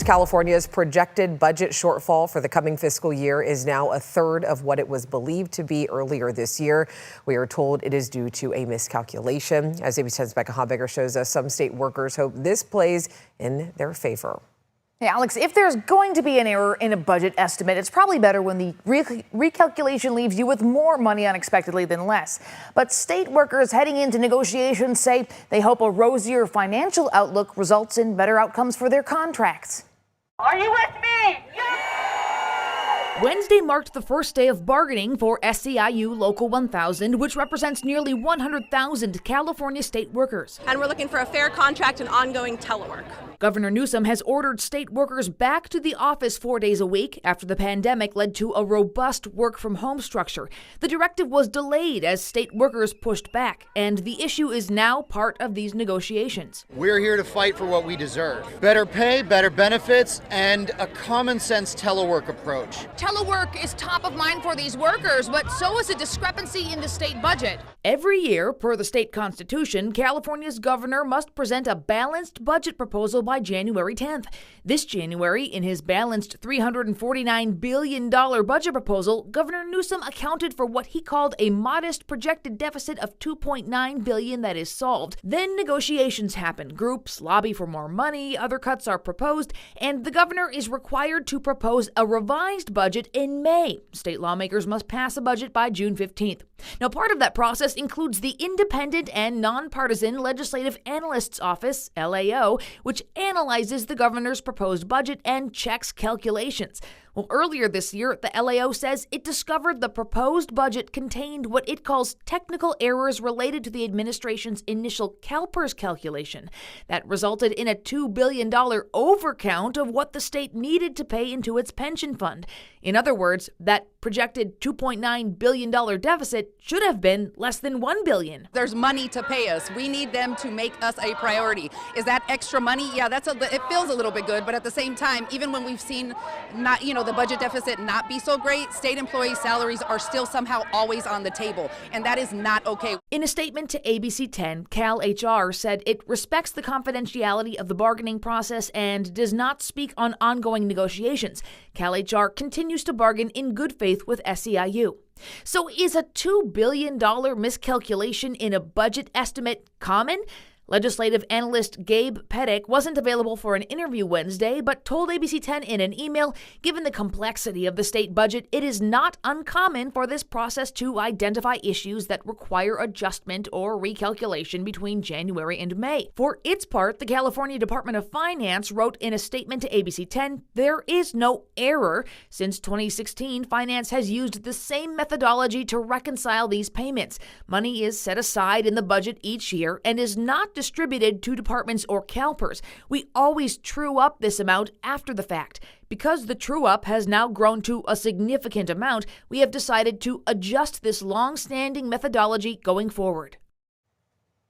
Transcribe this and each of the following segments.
California's projected budget shortfall for the coming fiscal year is now a third of what it was believed to be earlier this year. We are told it is due to a miscalculation. As ABC 10's Becca Hobegger shows us, some state workers hope this plays in their favor. Hey, Alex, if there's going to be an error in a budget estimate, it's probably better when the recalculation leaves you with more money unexpectedly than less. But state workers heading into negotiations say they hope a rosier financial outlook results in better outcomes for their contracts. Are you with me? Wednesday marked the first day of bargaining for SEIU Local 1000, which represents nearly 100,000 California state workers. And we're looking for a fair contract and ongoing telework. Governor Newsom has ordered state workers back to the office 4 days a week after the pandemic led to a robust work-from-home structure. The directive was delayed as state workers pushed back, and the issue is now part of these negotiations. We're here to fight for what we deserve. Better pay, better benefits, and a common-sense telework approach. Telework is top of mind for these workers, but so is a discrepancy in the state budget. Every year, per the state constitution, California's governor must present a balanced budget proposal by January 10th. This January, in his balanced $349 billion budget proposal, Governor Newsom accounted for what he called a modest projected deficit of $2.9 billion that is solved. Then negotiations happen. Groups lobby for more money, other cuts are proposed, and the governor is required to propose a revised budget in May. State lawmakers must pass a budget by June 15th. Now, part of that process includes the Independent and Nonpartisan Legislative Analyst's Office, LAO, which analyzes the governor's proposed budget and checks calculations. Well, earlier this year, the LAO says it discovered the proposed budget contained what it calls technical errors related to the administration's initial CalPERS calculation. That resulted in a $2 billion overcount of what the state needed to pay into its pension fund. In other words, that projected $2.9 billion deficit should have been less than $1 billion. There's money to pay us. We need them to make us a priority. Is that extra money? Yeah, it feels a little bit good, but at the same time, even when we've seen the budget deficit not be so great, state employee salaries are still somehow always on the table, and that is not okay. In a statement to ABC 10, Cal HR said it respects the confidentiality of the bargaining process and does not speak on ongoing negotiations. Cal HR continues to bargain in good faith with SEIU. So is a $2 billion miscalculation in a budget estimate common? Legislative analyst Gabe Pettick wasn't available for an interview Wednesday, but told ABC 10 in an email, given the complexity of the state budget, it is not uncommon for this process to identify issues that require adjustment or recalculation between January and May. For its part, the California Department of Finance wrote in a statement to ABC 10, there is no error. Since 2016, Finance has used the same methodology to reconcile these payments. Money is set aside in the budget each year and is not distributed to departments or CalPERS. We always true up this amount after the fact. Because the true-up has now grown to a significant amount, we have decided to adjust this long-standing methodology going forward.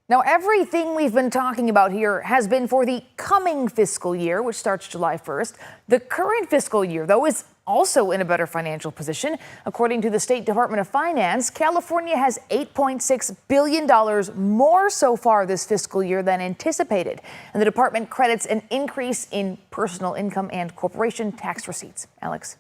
Now, everything we've been talking about here has been for the coming fiscal year, which starts July 1st. The current fiscal year, though, is also in a better financial position. According to the State Department of Finance, California has $8.6 billion more so far this fiscal year than anticipated. And the department credits an increase in personal income and corporation tax receipts. Alex.